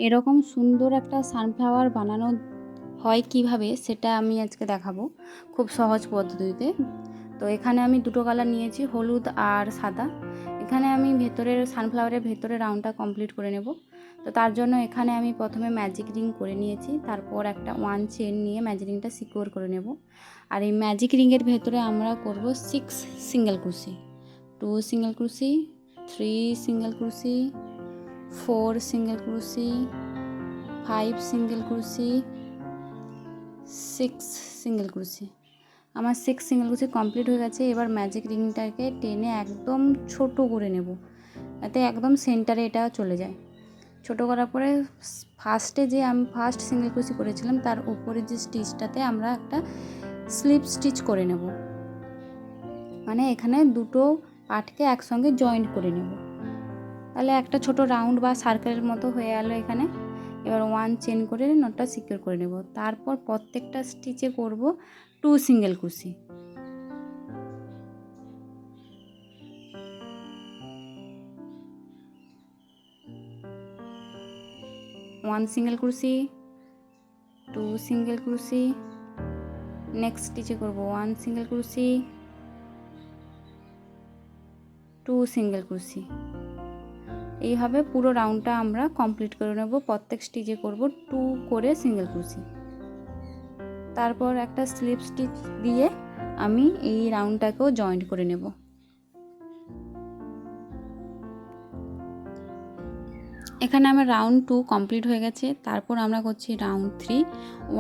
এরকম সুন্দর একটা সানফ্লাওয়ার বানানো হয় কিভাবে সেটা আমি আজকে দেখাবো খুব সহজ পদ্ধতিতে। তো এখানে আমি দুটো কালার নিয়েছি, হলুদ আর সাদা। এখানে আমি ভেতরের সানফ্লাওয়ারের ভেতরে রাউন্ডটা কমপ্লিট করে নেব। তো তার জন্য এখানে আমি প্রথমে ম্যাজিক রিং করে নিয়েছি, তারপর একটা 1 চেন নিয়ে ম্যাজিক রিংটা সিকিউর করে নেব। আর এই ম্যাজিক রিংয়ের ভেতরে আমরা করব 6 single crochet, 2 single crochet, 3 single crochet, 4 single crochet, 5 single crochet, 6 single crochet. আমার 6 সিঙ্গেল ক্রোশি কমপ্লিট হয়ে গেছে। এবার ম্যাজিক রিংটাকে টেনে একদম ছোট করে নেব, যাতে একদম সেন্টারে এটা চলে যায়। ছোট করার পরে ফার্স্টে যে আমি ফার্স্ট সিঙ্গেল ক্রোশি করেছিলাম তার উপরে যে স্টিচটাতে আমরা একটা স্লিপ স্টিচ করে নেব, মানে এখানে দুটো পার্টকে একসঙ্গে জয়েন্ট করে নেব। তাহলে একটা ছোট রাউন্ড বা সার্কেলের মতো হয়ে গেল এখানে। এবার 1 চেন করে নটটা সিকিউর করে নেব। তারপর প্রত্যেকটা স্টিচে করব 2 single crochet. One single crochet, 2 single crochet, next স্টিচে করব 1 সিঙ্গেল ক্রোশি, 2 সিঙ্গেল ক্রোশি। এইভাবে পুরো রাউন্ডটা আমরা কমপ্লিট করে নেব। প্রত্যেক স্টিচে করব 2 করে সিঙ্গেল ক্রোশি। তারপর একটা স্লিপ স্টিচ দিয়ে আমি এই রাউন্ডটাকেও জয়েন্ট করে নেব। এখানে আমার রাউন্ড 2 কমপ্লিট হয়ে গেছে। তারপর আমরা করছি রাউন্ড 3।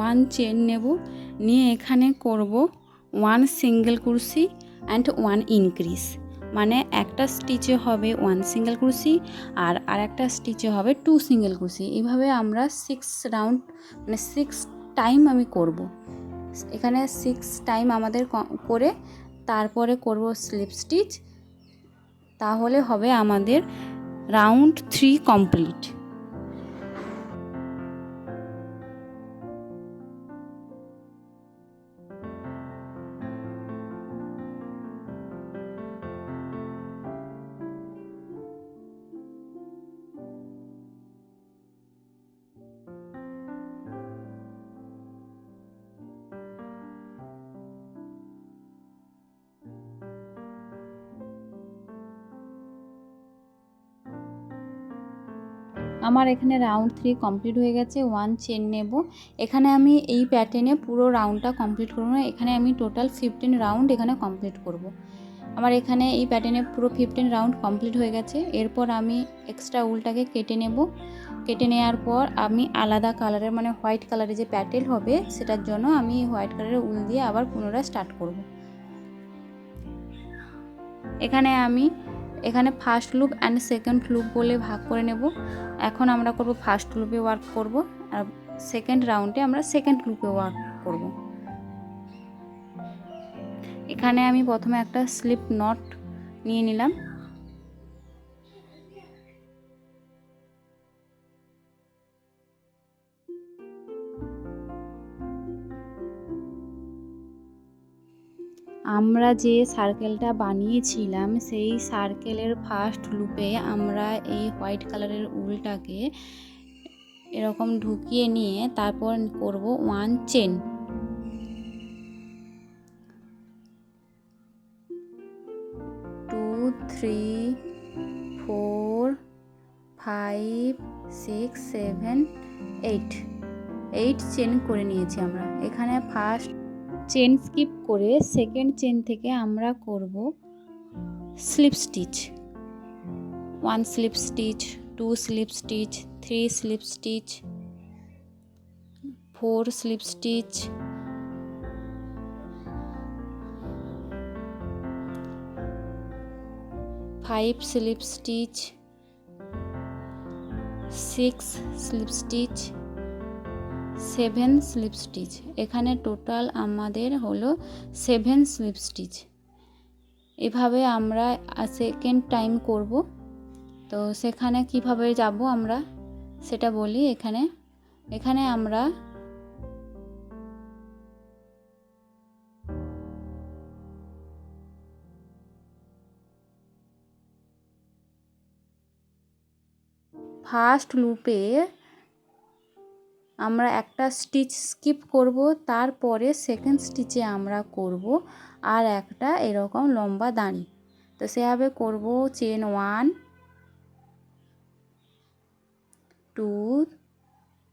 1 চেন নেব, নিয়ে এখানে করব 1 সিঙ্গেল ক্রোশি অ্যান্ড 1 ইনক্রিজ, মানে একটা স্টিচে হবে 1 সিঙ্গেল ক্রোশি আর আরেকটা স্টিচে হবে 2 সিঙ্গেল ক্রোশি। এইভাবে আমরা 6 রাউন্ড, মানে 6 টাইম আমি করব। এখানে 6 টাইম আমাদের করে তারপরে করব স্লিপ স্টিচ, তাহলে হবে আমাদের রাউন্ড 3 কমপ্লিট। আমার এখানে রাউন্ড 3 কমপ্লিট হয়ে গেছে। 1 চেন নেব। এখানে আমি এই প্যাটার্নে পুরো রাউন্ডটা কমপ্লিট করব না, এখানে আমি টোটাল 15 রাউন্ড এখানে কমপ্লিট করব। আমার এখানে এই প্যাটার্নে পুরো 15 রাউন্ড কমপ্লিট হয়ে গেছে। এরপর আমি এক্সট্রা উলটাকে কেটে নেব। কেটে নেওয়ার পর আমি আলাদা কালারের, মানে হোয়াইট কালারের যে প্যাটেল হবে সেটার জন্য আমি হোয়াইট কালারের উল দিয়ে আবার পুনরায় স্টার্ট করব। এখানে first loop and second loop বলে ভাগ করে নেব। এখন আমরা করব ফার্স্ট লুপে ওয়ার্ক করব, আর সেকেন্ড রাউন্ডে আমরা সেকেন্ড লুপে ওয়ার্ক করব। এখানে আমি প্রথমে একটা স্লিপ নট নিয়ে নিলাম। আমরা যে সার্কেলটা বানিয়েছিলাম সেই সার্কেলের ফার্স্ট লুপে আমরা এই হোয়াইট কালারের উলটাকে এরকম ঢুকিয়ে নিয়ে তারপর করব 1 চেন। 2 3 4 5 6 7 8 চেন করে নিয়েছি আমরা। এখানে ফার্স্ট চেন স্কিপ করে সেকেন্ড চেন থেকে আমরা করব slip stitch. 1 slip stitch, 2 slip stitch, 3 slip stitch, 4 slip stitch, 5 slip stitch, 6 slip stitch, 7 slip stitch. এখানে টোটাল আমাদের হলো 7 স্লিপ স্টিচ। এভাবে আমরা সেকেন্ড টাইম করব। তো সেখানে কিভাবে যাব আমরা সেটা বলি। এখানে আমরা ফার্স্ট লুপে আমরা একটা স্টিচ স্কিপ করব, তারপরে সেকেন্ড স্টিচে আমরা করব আর একটা এরকম লম্বা দাঁড়ি। তো সেভাবে করব। চেন 1 2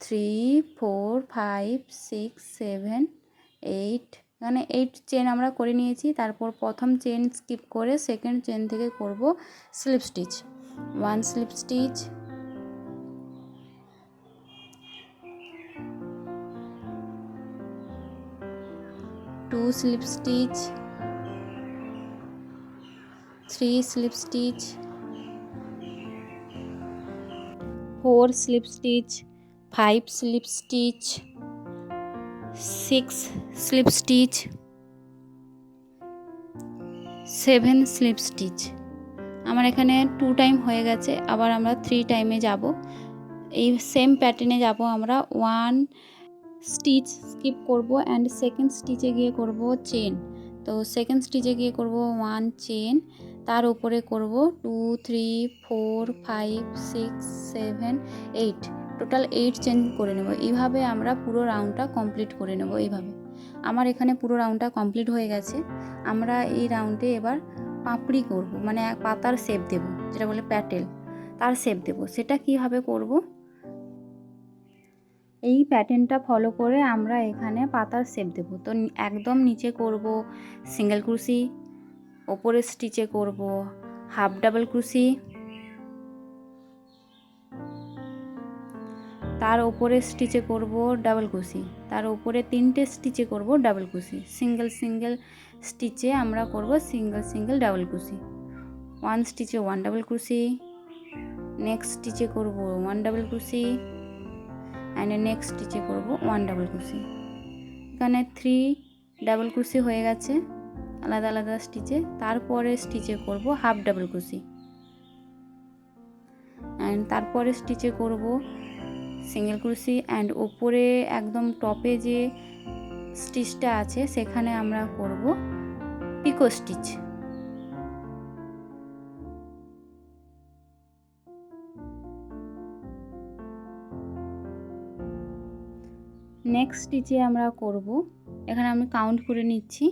3 4 5 6 7 8, এখানে 8 চেন আমরা করে নিয়েছি। তারপর প্রথম চেন স্কিপ করে সেকেন্ড চেন থেকে করব slip stitch. 1 slip stitch, 2 slip stitch, 3 slip stitch, 4 slip stitch, 5 slip stitch, 6 slip stitch, 7 slip stitch। আমার এখানে 2 টাইম হয়ে গেছে, আবার আমরা 3 টাইমে যাব। এই সেম প্যাটার্নে যাব আমরা। 1 স্টিচ স্কিপ করব অ্যান্ড সেকেন্ড স্টিচে গিয়ে করব চেন। তো সেকেন্ড স্টিচে গিয়ে করব 1 চেন, তার উপরে করব 2 3 4 5 6 7 8, টোটাল 8 চেন করে নেব। এইভাবে আমরা পুরো রাউন্ডটা কমপ্লিট করে নেব। এইভাবে আমার এখানে পুরো রাউন্ডটা কমপ্লিট হয়ে গেছে। আমরা এই রাউন্ডে এবার পাপড়ি করব, মানে পাতার শেপ দেব, যেটা বলে প্যাটেল, তার শেপ দেব। সেটা কিভাবে করব? এই প্যাটার্নটা ফলো করে আমরা এখানে পাতার শেপ দেব। তো একদম নিচে করব সিঙ্গেল ক্রোশি, ওপরের স্টিচে করব হাফ ডাবল ক্রোশি, তার উপরে স্টিচে করব ডাবল ক্রোশি, তার উপরে 3টে স্টিচে করব ডাবল ক্রোশি। সিঙ্গেল সিঙ্গেল স্টিচে আমরা করব সিঙ্গেল সিঙ্গেল ডাবল ক্রোশি। 1 স্টিচে 1 ডাবল ক্রোশি, নেক্সট স্টিচে করব 1 ডাবল ক্রোশি অ্যান্ড নেক্সট স্টিচে করব 1 ডাবল ক্রোশি। এখানে 3 ডাবল ক্রোশি হয়ে গেছে আলাদা আলাদা স্টিচে। তারপরে স্টিচে করব হাফ ডাবল ক্রোশি অ্যান্ড তারপরে স্টিচে করব সিঙ্গেল ক্রোশি অ্যান্ড উপরে একদম টপে যে স্টিচটা আছে সেখানে আমরা করব পিকো স্টিচ। নেক্সট স্টিচে আমরা করব, এখানে আমি কাউন্ট করে নিচ্ছি।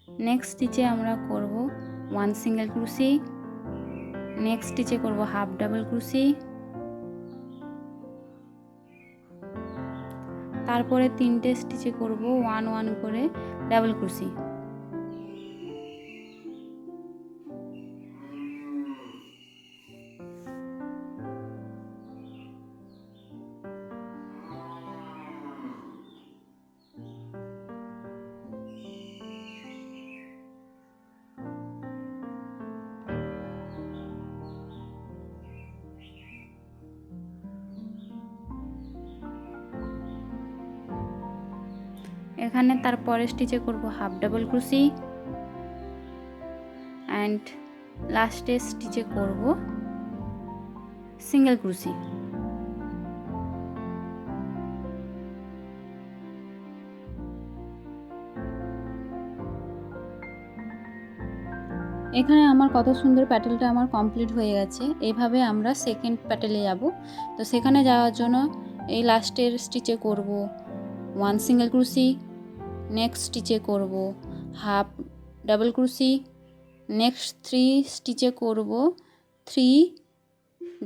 নেক্সট স্টিচে আমরা করব 1 সিঙ্গেল ক্রোশি, নেক্সট স্টিচে করব হাফ ডাবল ক্রোশি, তারপরে 3টে স্টিচে করব 1 1 করে ডাবল ক্রোশি। এখানে তারপরে স্টিচে করব হাফ ডাবল ক্রোশি অ্যান্ড লাস্টে স্টিচে করব সিঙ্গেল ক্রোশি। এখানে আমার কত সুন্দর প্যাটেলটা আমার কমপ্লিট হয়ে গেছে। এইভাবে আমরা সেকেন্ড প্যাটেলে যাব। তো সেখানে যাওয়ার জন্য এই লাস্টের স্টিচে করব 1 সিঙ্গেল ক্রোশি, নেক্সট স্টিচে করব হাফ ডাবল ক্রোশি, নেক্সট 3 স্টিচে করব 3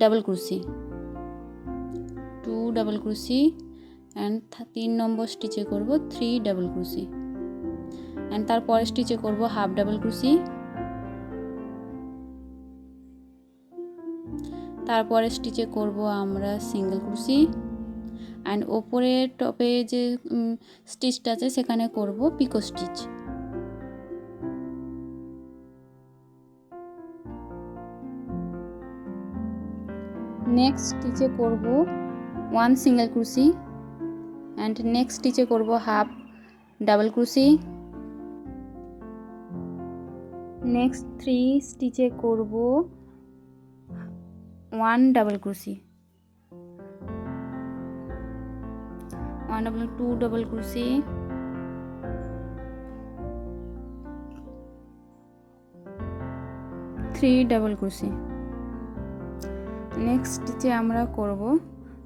double crochet, 2 double crochet and 3 নম্বর স্টিচে করব 3 ডাবল ক্রোশি অ্যান্ড তারপরে স্টিচে করব হাফ ডাবল ক্রোশি, তারপরে স্টিচে করব আমরা সিঙ্গেল ক্রোশি অ্যান্ড ওপরে টপে যে স্টিচটা আছে সেখানে করব পিকো স্টিচ। নেক্সট স্টিচে করব 1 সিঙ্গেল ক্রোশি অ্যান্ড নেক্সট স্টিচে করব হাফ ডাবল ক্রোশি, নেক্সট 3 স্টিচে করব 1 double crochet, 2 double crochet, 3 double crochet. Next স্টিচে আমরা করব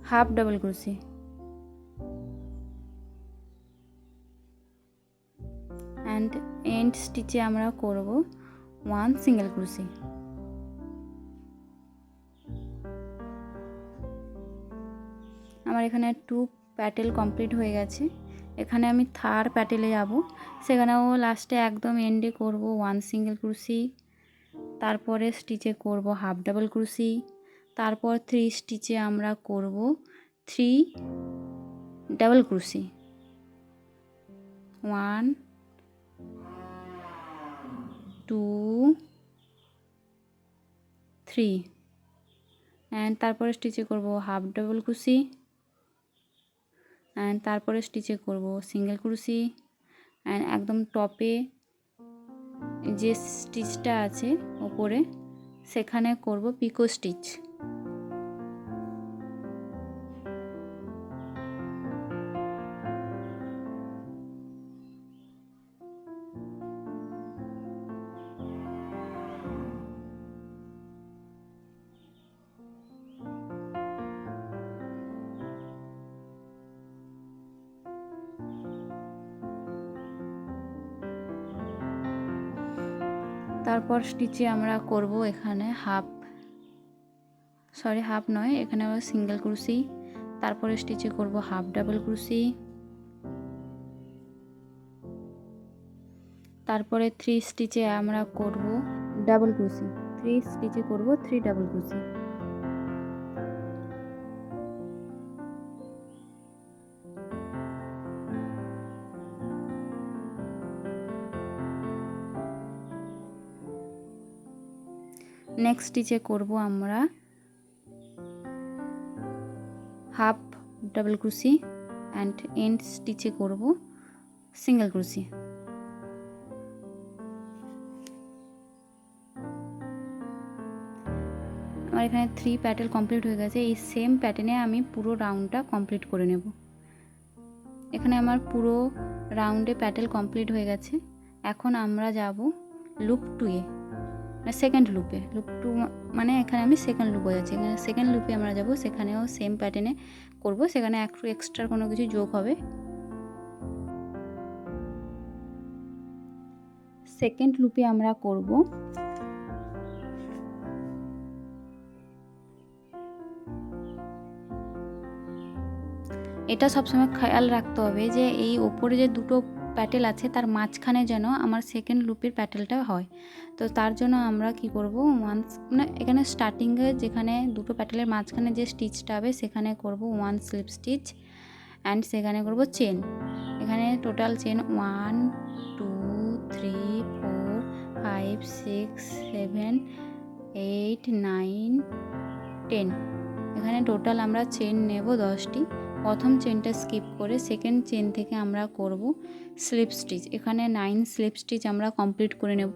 half double crochet and end স্টিচে আমরা করব 1 সিঙ্গেল ক্রোশে। আমার এখানে 2 প্যাটেল কমপ্লিট হয়ে গেছে। এখানে আমি থার্ড প্যাটেলে যাব, সেখানেও লাস্টে একদম এন্ডে করব 1 সিঙ্গেল ক্রোশে, তারপরে স্টিচে করব হাফ ডাবল ক্রোশে, তারপর 3 স্টিচে আমরা করব 3 ডাবল ক্রোশে, 1 2 3 অ্যান্ড তারপরে স্টিচে করব হাফ ডাবল ক্রোশে, অ্যান্ড তারপরে স্টিচে করব সিঙ্গেল ক্রোশে, অ্যান্ড একদম টপে যে স্টিচটা আছে ওপরে সেখানে করব পিকো স্টিচ। তারপর স্টিচে আমরা করব এখানে হাফ নয়, এখানে আমরা সিঙ্গেল ক্রোশে, তারপরে স্টিচে করব হাফ ডাবল ক্রোশে, তারপরে 3 স্টিচে আমরা করব ডাবল ক্রোশে, 3 স্টিচে করব 3 ডাবল ক্রোশে। নেক্সট স্টিচে করব আমরা half double crochet and end স্টিচে করব সিঙ্গেল ক্রোশে। আমার এখানে 3 প্যাটেল কমপ্লিট হয়ে গেছে। এই সেম প্যাটার্নে আমি পুরো রাউন্ডটা কমপ্লিট করে নেব। এখানে আমার পুরো রাউন্ডে প্যাটেল কমপ্লিট হয়ে গেছে। এখন আমরা যাব লুপ 2 এ, মানে সেকেন্ড লুপে। লুপ 2 মানে এখানে আমি সেকেন্ড লুপ বোঝাচ্ছি। এখানে সেকেন্ড লুপে আমরা যাব, সেখানেও সেম প্যাটার্নে করব, সেখানে একটু এক্সট্রা কোনো কিছু যোগ হবে। সেকেন্ড লুপে আমরা করব এটা সবসময় খেয়াল রাখতে হবে যে এই ওপরে যে দুটো প্যাটেল আছে তার মাঝখানে যেন আমার সেকেন্ড লুপের প্যাটেলটা হয়। তো তার জন্য আমরা কি করব, মানে এখানে স্টার্টিংয়ে যেখানে দুটো প্যাটেলের মাঝখানে যে স্টিচটা হবে সেখানে করব 1 স্লিপ স্টিচ অ্যান্ড সেখানে করব চেন। এখানে টোটাল চেন 1 2 3 4 5 6 7 8 9 10। এখানে টোটাল আমরা চেন নেব 10টি। প্রথম চেনটা স্কিপ করে সেকেন্ড চেন থেকে আমরা করব স্লিপ স্টিচ। এখানে 9 স্লিপ স্টিচ আমরা কমপ্লিট করে নেব।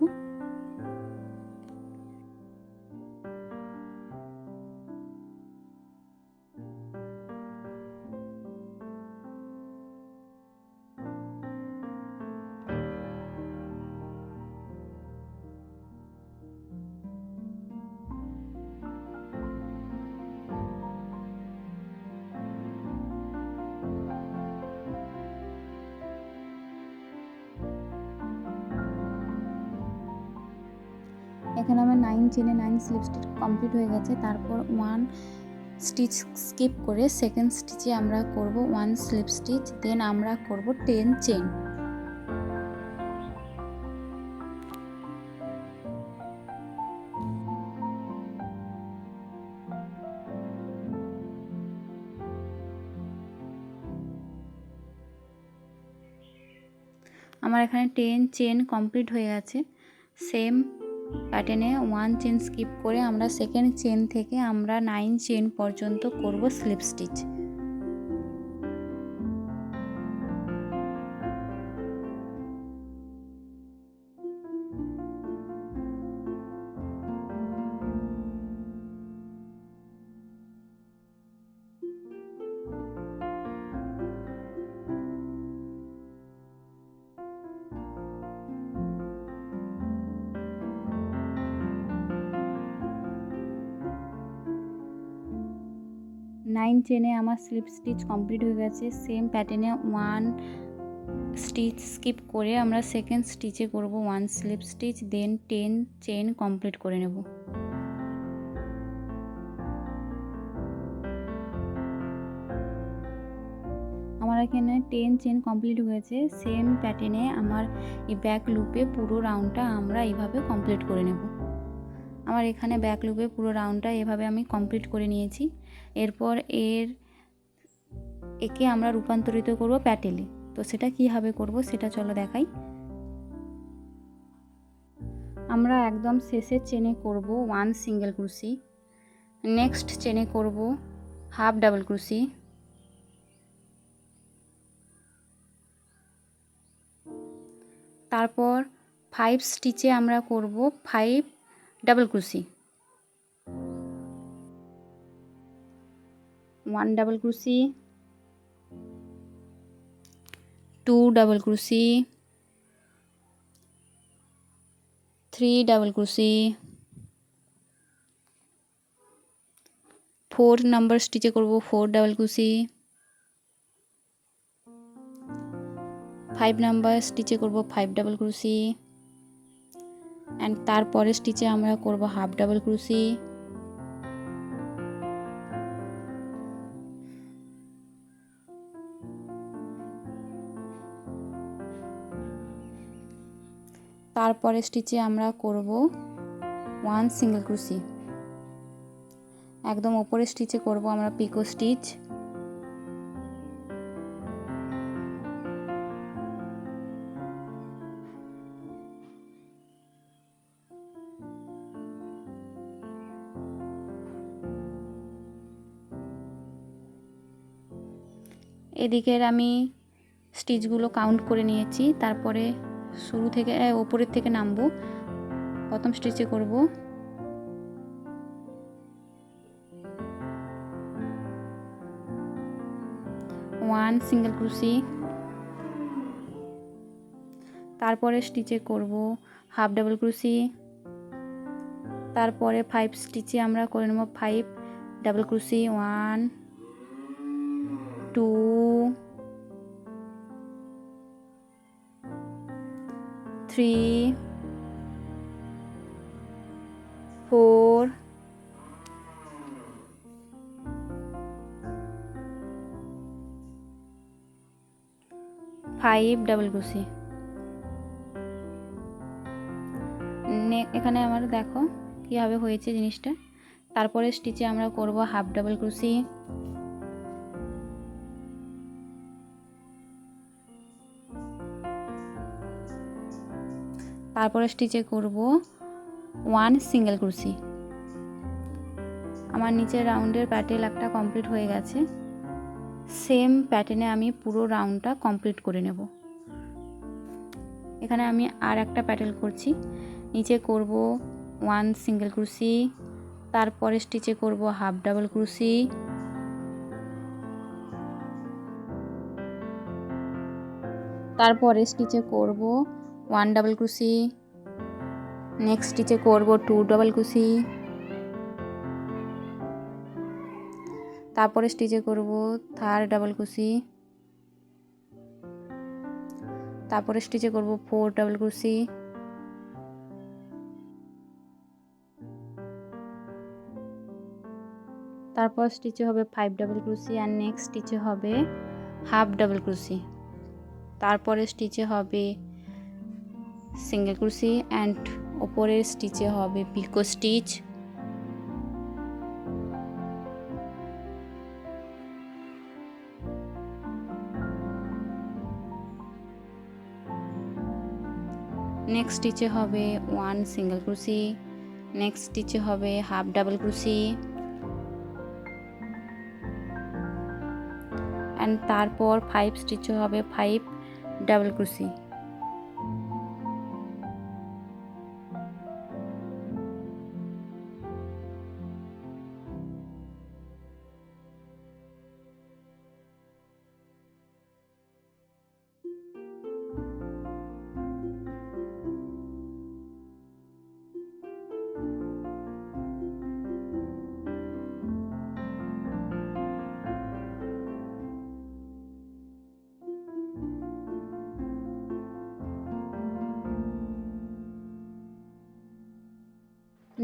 এখানে আমার 9 চেনে 9 স্লিপ স্টিচ কমপ্লিট হয়ে গেছে। তারপর 1 স্টিচ স্কিপ করে সেকেন্ড স্টিচে আমরা করব 1 স্লিপ স্টিচ, দেন আমরা করব 10 চেন। আমার এখানে 10 চেন কমপ্লিট হয়ে গেছে। সেম প্যাটার্নে 1 চেন স্কিপ করে আমরা সেকেন্ড চেন থেকে আমরা 9 চেন পর্যন্ত করব স্লিপ স্টিচ। নাইন চেনে আমার স্লিপ স্টিচ কমপ্লিট হয়ে গেছে। সেম প্যাটার্নে 1 স্টিচ স্কিপ করে আমরা সেকেন্ড স্টিচে করব 1 স্লিপ স্টিচ, দেন 10 চেন কমপ্লিট করে নেব। আমার এখানে 10 চেন কমপ্লিট হয়েছে। সেম প্যাটার্নে আমার এই ব্যাক লুপে পুরো রাউন্ডটা আমরা এইভাবে কমপ্লিট করে নেব। আমার এখানে ব্যাক লুপে পুরো রাউন্ডটা এভাবে আমি কমপ্লিট করে নিয়েছি। এরপর একে আমরা রূপান্তরিত করব প্যাটেলে। তো সেটা কীভাবে করব সেটা চলো দেখাই। আমরা একদম শেষের চেনে করব 1 সিঙ্গেল ক্রোশি, নেক্সট চেনে করব হাফ ডাবল ক্রোশি, তারপর 5 স্টিচে আমরা করব 5 double crochet, 1 double crochet, 2 double crochet, 3 double crochet, 4 number স্টিচে করব 4 ডাবল ক্রোশি, 5 নাম্বার স্টিচে করব 5 ডাবল ক্রোশি, অ্যান্ড তারপরে স্টিচে আমরা করব হাফ ডাবল ক্রোশি, তারপরে স্টিচে আমরা করব 1 সিঙ্গেল ক্রোশি, একদম উপরের স্টিচে করব আমরা পিকো স্টিচ, এদিকের আমি স্টিচগুলো কাউন্ট করে নিয়েছি। তারপরে শুরু থেকে ওপরের থেকে নামবো। প্রথম স্টিচে করব 1 সিঙ্গেল ক্রোশি, তারপরে স্টিচে করব হাফ ডাবল ক্রোশি, তারপরে 5 স্টিচে আমরা করে নেব 5 ডাবল ক্রোশি, 1 2 3 4 5 ডাবল ক্রোশি। এখানে আমার দেখো কীভাবে হয়েছে জিনিসটা। তারপরে স্টিচে আমরা করব হাফ ডাবল ক্রোশি, তারপরে স্টিচে করব 1 সিঙ্গেল ক্রোশি। আমার নিচের রাউন্ডের প্যাটেল একটা কমপ্লিট হয়ে গেছে। সেম প্যাটার্নে আমি পুরো রাউন্ডটা কমপ্লিট করে নেব। এখানে আমি আর একটা প্যাটেল করছি। নিচে করব 1 সিঙ্গেল ক্রোশি, তারপরে স্টিচে করব হাফ ডাবল ক্রোশি, তারপরে স্টিচে করব 1 ডাবল ক্রোশি, নেক্সট স্টিচে করব 2 ডাবল ক্রোশি, তারপরে স্টিচে করব থার্ড ডাবল ক্রোশি, তারপরে স্টিচে করব 4 ডাবল ক্রোশি, তারপর স্টিচে হবে 5 ডাবল ক্রোশি, আর নেক্সট স্টিচে হবে হাফ ডাবল ক্রোশি, তারপরে স্টিচে হবে সিঙ্গেল ক্রোশি, অ্যান্ড ওপরের স্টিচে হবে পিকো স্টিচ। নেক্সট স্টিচে হবে 1 সিঙ্গেল ক্রোশি, নেক্সট স্টিচে হবে হাফ ডাবল ক্রোশি, অ্যান্ড তারপর 5 স্টিচে হবে 5 ডাবল ক্রোশি।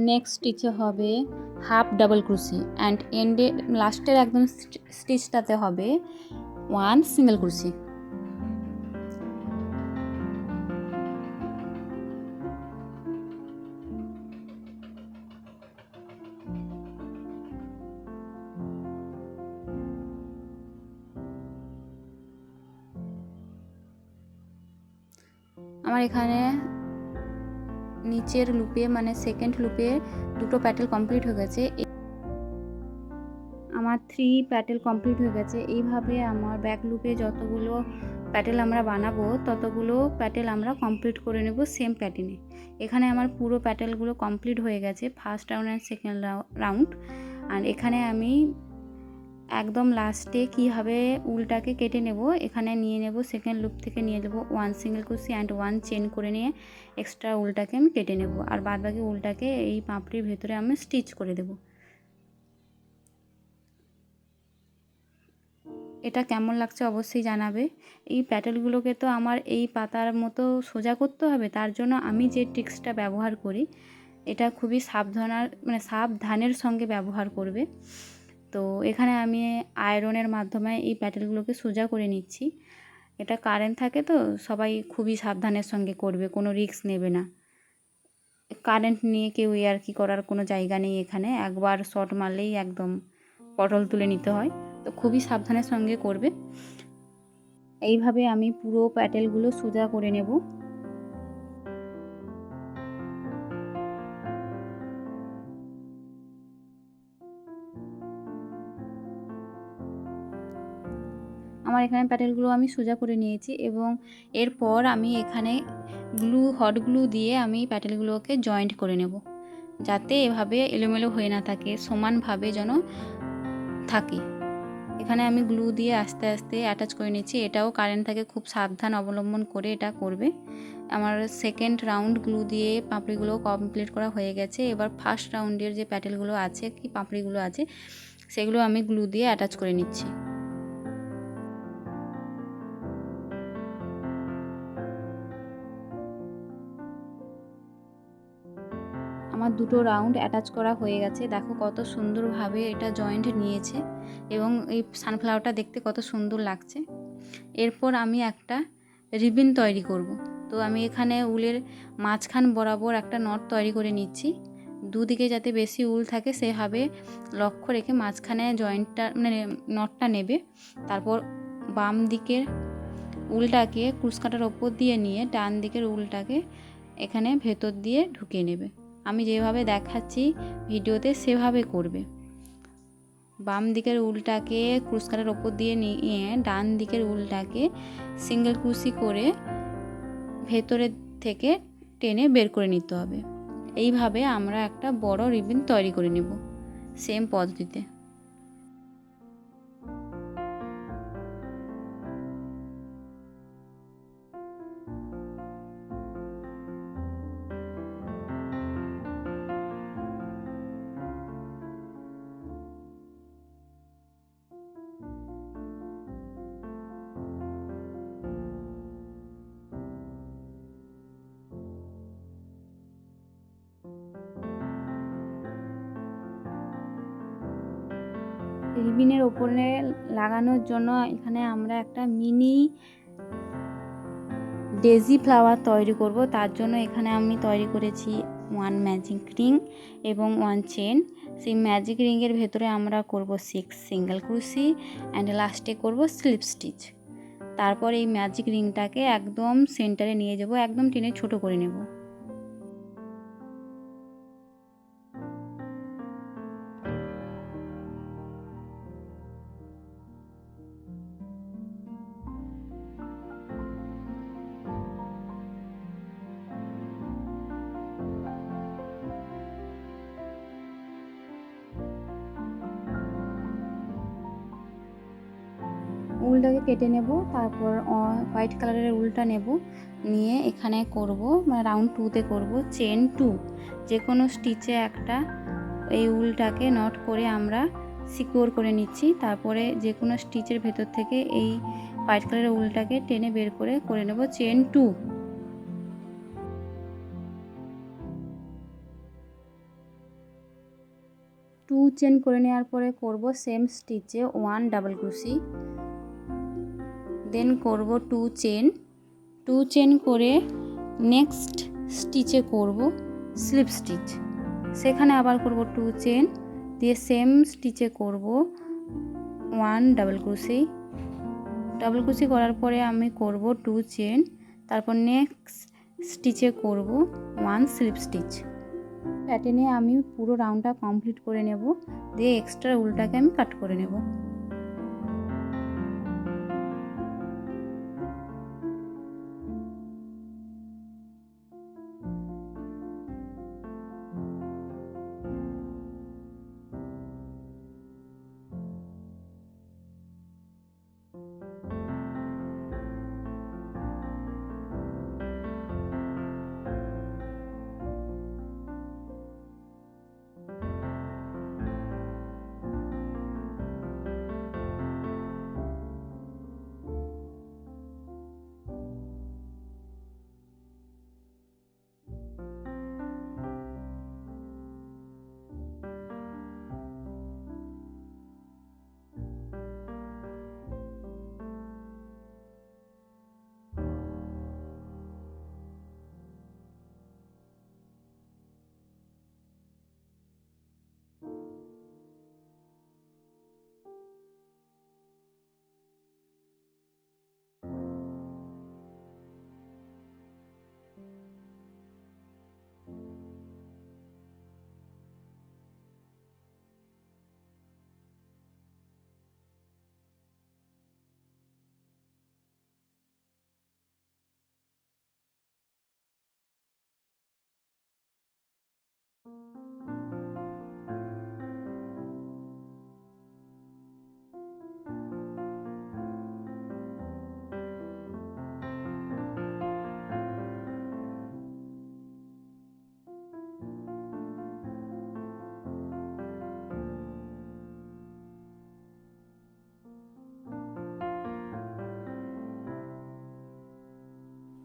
নেক্সট স্টিচে হবে হাফ ডাবল ক্রোশে অ্যান্ড এন্ডে লাস্টের একদম স্টিচটাতে হবে 1 সিঙ্গেল ক্রোশে। আমার এখানে নিচের লুপে মানে সেকেন্ড লুপে দুটো প্যাটেল কমপ্লিট হয়ে গেছে। আমার 3 প্যাটেল কমপ্লিট হয়ে গেছে। এইভাবে আমার ব্যাক লুপে যতগুলো প্যাটেল আমরা বানাবো ততগুলো প্যাটেল আমরা কমপ্লিট করে নেব সেম প্যাটার্নে। এখানে আমার পুরো প্যাটেলগুলো কমপ্লিট হয়ে গেছে, first round and second round. আর এখানে আমি একদম লাস্টে কীভাবে উলটাকে কেটে নেব, এখানে নিয়ে নেব সেকেন্ড লুপ থেকে নিয়ে নেব 1 সিঙ্গেল ক্রোশে অ্যান্ড 1 চেন করে নিয়ে এক্সট্রা উলটাকে আমি কেটে নেব। আর বাদবাকি উলটাকে এই পাপড়ির ভেতরে আমি স্টিচ করে দেব। এটা কেমন লাগছে অবশ্যই জানাবে। এই প্যাটেলগুলোকে তো আমার এই পাতার মতো সোজা করতে হবে, তার জন্য আমি যে ট্রিক্সটা ব্যবহার করি এটা খুবই সাবধানের সঙ্গে ব্যবহার করবে। তো এখানে আমি আয়রনের মাধ্যমে এই প্যাটেলগুলোকে সোজা করে নিচ্ছি। এটা কারেন্ট থাকে তো সবাই খুবই সাবধানের সঙ্গে করবে, কোনো রিস্ক নেবে না। কারেন্ট নিয়ে কেউ ইয়ার্কি করার কোনো জায়গা নেই এখানে, একবার শর্ট মারলেই একদম পটল তুলে নিতে হয়, তো খুবই সাবধানের সঙ্গে করবে। এইভাবে আমি পুরো প্যাটেলগুলো সোজা করে নেব। আমার এখানে প্যাটেলগুলো আমি সোজা করে নিয়েছি এবং এরপর আমি এখানে হট গ্লু দিয়ে আমি প্যাটেলগুলোকে জয়েন্ট করে নেব, যাতে এভাবে এলোমেলো হয়ে না থাকে, সমানভাবে যেন থাকে। এখানে আমি গ্লু দিয়ে আস্তে আস্তে অ্যাটাচ করে নিচ্ছি। এটাও কারেন্ট থাকে, খুব সাবধান অবলম্বন করে এটা করবে। আমার সেকেন্ড রাউন্ড গ্লু দিয়ে পাপড়িগুলো কমপ্লিট করা হয়ে গেছে। এবার ফার্স্ট রাউন্ডের যে প্যাটেলগুলো আছে কি পাপড়িগুলো আছে সেগুলো আমি গ্লু দিয়ে অ্যাটাচ করে নিচ্ছি। আমার দুটো রাউন্ড অ্যাটাচ করা হয়ে গেছে। দেখো কত সুন্দরভাবে এটা জয়েন্ট নিয়েছে এবং এই সানফ্লাওয়ারটা দেখতে কত সুন্দর লাগছে। এরপর আমি একটা রিবন তৈরি করব। তো আমি এখানে উলের মাঝখান বরাবর একটা নট তৈরি করে নিচ্ছি। দুদিকে যাতে বেশি উল থাকে সেভাবে লক্ষ্য রেখে মাঝখানে জয়েন্টটা মানে নটটা নেবে। তারপর বাম দিকের উলটাকে কুশকাটার ওপর দিয়ে নিয়ে ডান দিকের উলটাকে এখানে ভেতর দিয়ে ঢুকিয়ে নেবে। আমি যেভাবে দেখাচ্ছি ভিডিওতে সেভাবে করবে। বাম দিকের উলটাকে ক্রুশকাটার ওপর দিয়ে নিয়ে ডান দিকের উলটাকে সিঙ্গেল ক্রুশি করে ভেতরের থেকে টেনে বের করে নিতে হবে। এইভাবে আমরা একটা বড় রিবন তৈরি করে নেব সেম পদ্ধতিতে। রিবনের ওপরে লাগানোর জন্য এখানে আমরা একটা মিনি ডেজি ফ্লাওয়ার তৈরি করব। তার জন্য এখানে আমি তৈরি করেছি 1 ম্যাজিক রিং এবং 1 চেন। সেই ম্যাজিক রিংয়ের ভেতরে আমরা করব 6 সিঙ্গেল ক্রোশে অ্যান্ড লাস্টে করব স্লিপ স্টিচ। তারপর এই ম্যাজিক রিংটাকে একদম সেন্টারে নিয়ে যাব, একদম টেনে ছোট করে নেব। উলটাকে কেটে নেব, তারপর হোয়াইট কালারের উলটা নেব, নিয়ে এখানে করব মানে রাউন্ড 2তে করব চেন 2। যে কোনো স্টিচে একটা এই উলটাকে নট করে আমরা সিকিউর করে নিচ্ছি। তারপরে যে কোনো স্টিচের ভেতর থেকে এই হোয়াইট কালারের উলটাকে টেনে বের করে নেব চেন 2। 2 চেন করে নেওয়ার পরে করব সেম স্টিচে 1 ডাবল ক্রোশি, দেন করব 2 চেন করে নেক্সট স্টিচে করব স্লিপ স্টিচ, সেখানে আবার করব 2 চেন দিয়ে সেম স্টিচে করব 1 ডাবল ক্রোশি করার পরে আমি করব 2 চেন, তারপর নেক্সট স্টিচে করব 1 স্লিপ স্টিচ। প্যাটার্নে আমি পুরো রাউন্ডটা কমপ্লিট করে নেব, দিয়ে এক্সট্রা উলটাকে আমি কাট করে নেব।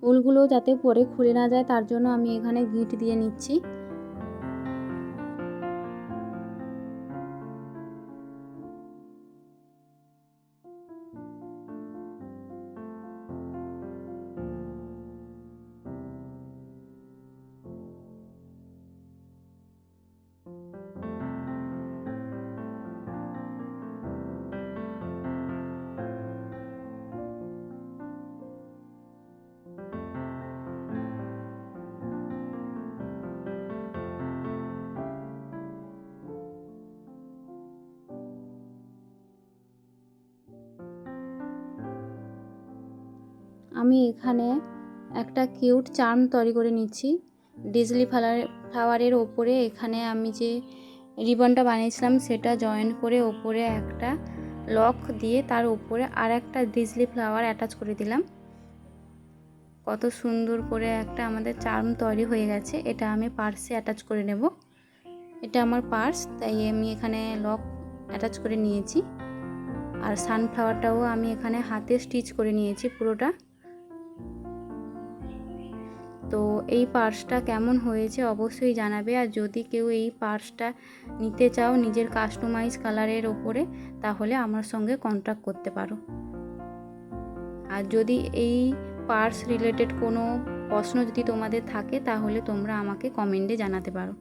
উলগুলো যাতে পরে খুলে না যায় তার জন্য আমি এখানে গিট দিয়ে নিচ্ছি। আমি এখানে একটা কিউট চার্ম তৈরি করে নিচ্ছি। ডিজলি ফ্লাওয়ারের ওপরে এখানে আমি যে রিবনটা বানিয়েছিলাম সেটা জয়েন করে ওপরে একটা লক দিয়ে তার উপরে আর একটা ডিজলি ফ্লাওয়ার অ্যাটাচ করে দিলাম। কত সুন্দর করে একটা আমাদের চার্ম তৈরি হয়ে গেছে। এটা আমি পার্সে অ্যাটাচ করে নেব। এটা আমার পার্স, তাই আমি এখানে লক অ্যাটাচ করে নিয়েছি। আর সানফ্লাওয়ারটাও আমি এখানে হাতে স্টিচ করে নিয়েছি পুরোটা। তো এই পার্সটা কেমন হয়েছে অবশ্যই জানাবে। আর যদি কেউ এই পার্সটা নিতে চাও নিজের কাস্টমাইজ কালারের ওপরে, তাহলে আমার সঙ্গে কন্ট্যাক্ট করতে পারো। আর যদি এই পার্স রিলেটেড কোনো প্রশ্ন যদি তোমাদের থাকে তাহলে তোমরা আমাকে কমেন্টে জানাতে পারো।